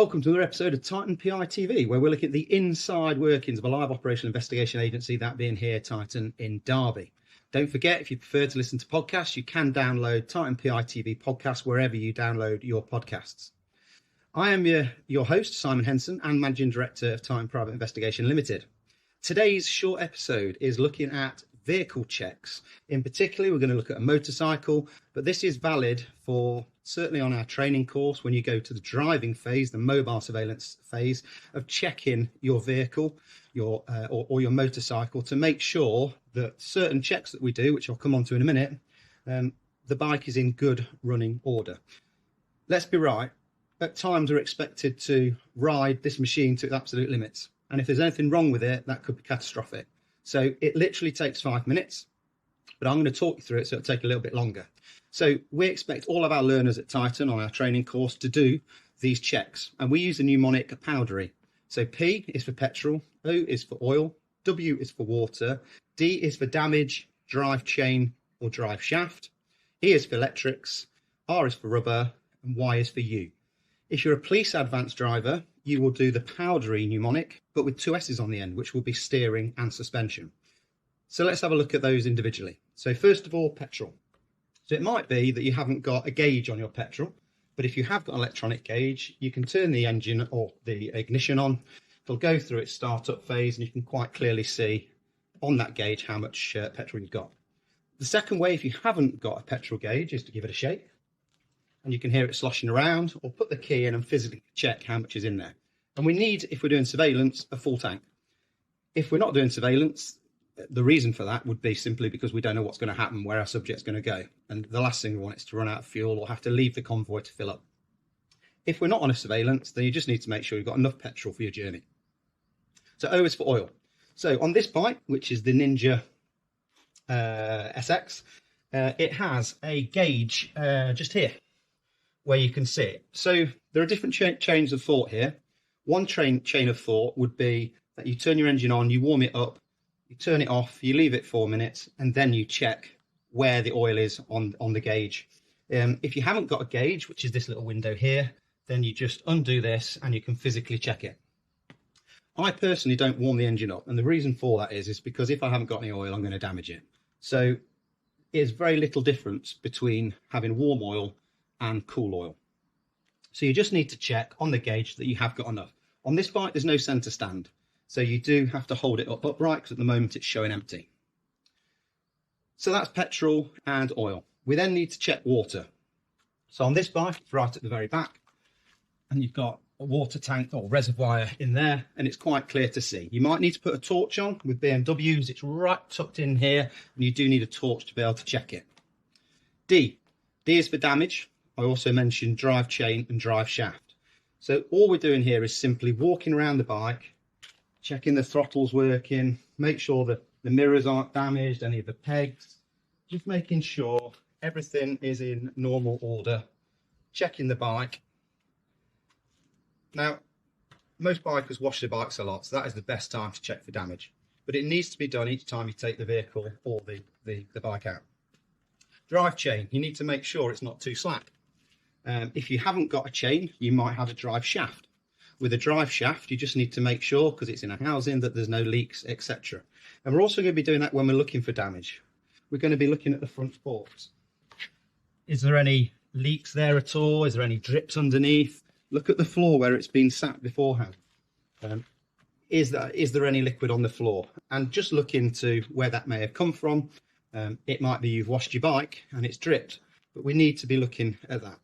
Welcome to another episode of Titan PI TV, where we're looking at the inside workings of a live operational investigation agency, that being here, Titan in Derby. Don't forget, if you prefer to listen to podcasts, you can download Titan PI TV podcast wherever you download your podcasts. I am your host, Simon Henson, and Managing Director of Titan Private Investigation Limited. Today's short episode is looking at vehicle checks. In particular, we're going to look at a motorcycle, but this is valid for certainly on our training course when you go to the driving phase, the mobile surveillance phase of checking your vehicle, or your motorcycle, to make sure that certain checks that we do, which I'll come on to in a minute, the bike is in good running order. Let's be right, at times we're expected to ride this machine to its absolute limits, and if there's anything wrong with it, that could be catastrophic. So it literally takes 5 minutes, but I'm going to talk you through it, so it'll take a little bit longer. So we expect all of our learners at Titan on our training course to do these checks, and we use the mnemonic POWDERY. So P is for petrol, O is for oil, W is for water, D is for damage, drive chain or drive shaft, E is for electrics, R is for rubber, and Y is for U. If you're a police advanced driver, you will do the POWDERY mnemonic, but with 2 S's on the end, which will be steering and suspension. So let's have a look at those individually. So first of all, petrol. So it might be that you haven't got a gauge on your petrol, but if you have got an electronic gauge, you can turn the engine or the ignition on. It'll go through its startup phase, and you can quite clearly see on that gauge how much petrol you've got. The second way, if you haven't got a petrol gauge, is to give it a shake, and you can hear it sloshing around, or put the key in and physically check how much is in there. And we need, if we're doing surveillance, a full tank. If we're not doing surveillance, the reason for that would be simply because we don't know what's going to happen, where our subject's going to go. And the last thing we want is to run out of fuel or have to leave the convoy to fill up. If we're not on a surveillance, then you just need to make sure you've got enough petrol for your journey. So O is for oil. So on this bike, which is the Ninja SX, it has a gauge just here, where you can see it. So there are different chains of thought here. One chain of thought would be that you turn your engine on, you warm it up, you turn it off, you leave it 4 minutes, and then you check where the oil is on the gauge. If you haven't got a gauge, which is this little window here, then you just undo this and you can physically check it. I personally don't warm the engine up, and the reason for that is because if I haven't got any oil, I'm going to damage it. So there's very little difference between having warm oil and cool oil. So you just need to check on the gauge that you have got enough. On this bike, there's no center stand, so you do have to hold it up upright because at the moment it's showing empty. So that's petrol and oil. We then need to check water. So on this bike, it's right at the very back, and you've got a water tank or reservoir in there, and it's quite clear to see. You might need to put a torch on. With BMWs, it's right tucked in here, and you do need a torch to be able to check it. D is for damage. I also mentioned drive chain and drive shaft. So all we're doing here is simply walking around the bike, checking the throttle's working, make sure that the mirrors aren't damaged, any of the pegs, just making sure everything is in normal order, checking the bike. Now, most bikers wash their bikes a lot, so that is the best time to check for damage. But it needs to be done each time you take the vehicle or the bike out. Drive chain, you need to make sure it's not too slack. If you haven't got a chain, you might have a drive shaft. With a drive shaft, you just need to make sure, because it's in a housing, that there's no leaks, etc. And we're also going to be doing that when we're looking for damage. We're going to be looking at the front forks. Is there any leaks there at all? Is there any drips underneath? Look at the floor where it's been sat beforehand. Is there any liquid on the floor? And just look into where that may have come from. It might be you've washed your bike and it's dripped, but we need to be looking at that.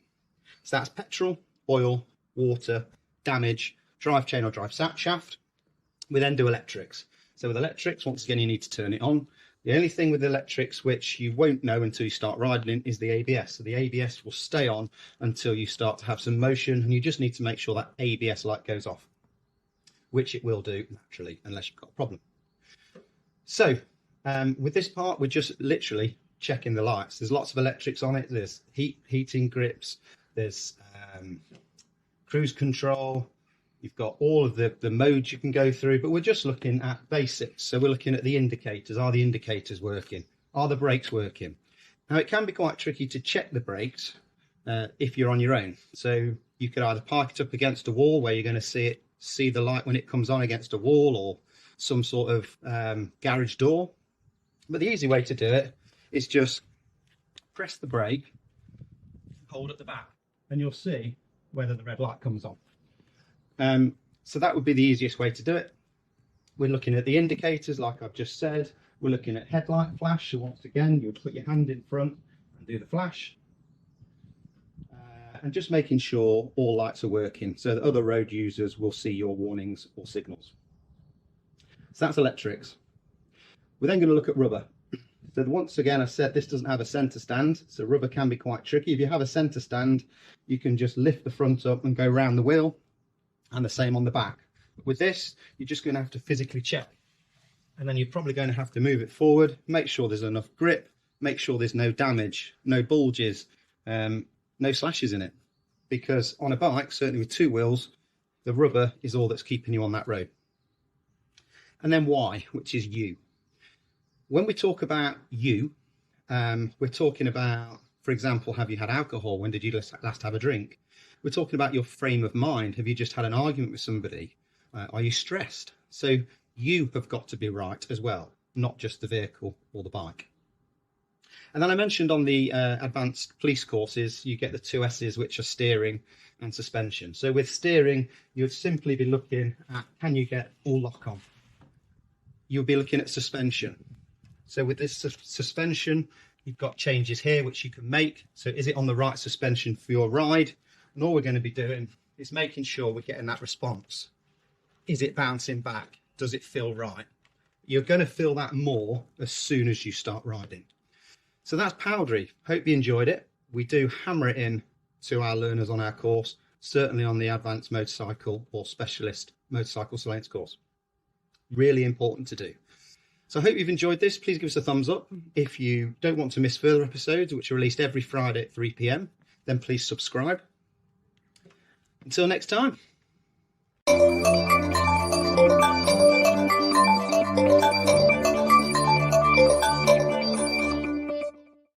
So that's petrol, oil, water, damage, drive chain or drive shaft. We then do electrics. So with electrics, once again, you need to turn it on. The only thing with electrics which you won't know until you start riding in is the ABS. So the ABS will stay on until you start to have some motion, and you just need to make sure that ABS light goes off, which it will do naturally unless you've got a problem. So with this part, we're just literally checking the lights. There's lots of electrics on it. There's heating grips, there's cruise control, you've got all of the modes you can go through, but we're just looking at basics. So we're looking at the indicators. Are the indicators working? Are the brakes working? Now, it can be quite tricky to check the brakes if you're on your own. So You could either park it up against a wall where you're going to see the light when it comes on against a wall or some sort of garage door. But the easy way to do it is just press the brake, hold at the back, and you'll see whether the red light comes on. So that would be the easiest way to do it. We're looking at the indicators, like I've just said. We're looking at headlight flash. So once again, you'll put your hand in front and do the flash. And just making sure all lights are working so that other road users will see your warnings or signals. So that's electrics. We're then going to look at rubber. So once again, I said this doesn't have a center stand, so rubber can be quite tricky. If you have a center stand, you can just lift the front up and go around the wheel, and the same on the back. With this, you're just going to have to physically check, and then you're probably going to have to move it forward, make sure there's enough grip, make sure there's no damage, no bulges, no slashes in it, because on a bike, certainly with two wheels, the rubber is all that's keeping you on that road. And then Y, which is you. When we talk about you, we're talking about, for example, have you had alcohol? When did you last have a drink? We're talking about your frame of mind. Have you just had an argument with somebody? Are you stressed? So you have got to be right as well, not just the vehicle or the bike. And then I mentioned on the advanced police courses, you get the two S's, which are steering and suspension. So with steering, you'd simply be looking at, can you get all lock on? You'll be looking at suspension. So with this suspension, you've got changes here which you can make. So is it on the right suspension for your ride? And all we're going to be doing is making sure we're getting that response. Is it bouncing back? Does it feel right? You're going to feel that more as soon as you start riding. So that's Powdery. Hope you enjoyed it. We do hammer it in to our learners on our course, certainly on the advanced motorcycle or specialist motorcycle surveillance course. Really important to do. So I hope you've enjoyed this. Please give us a thumbs up. If you don't want to miss further episodes, which are released every Friday at 3 p.m, then please subscribe. Until next time.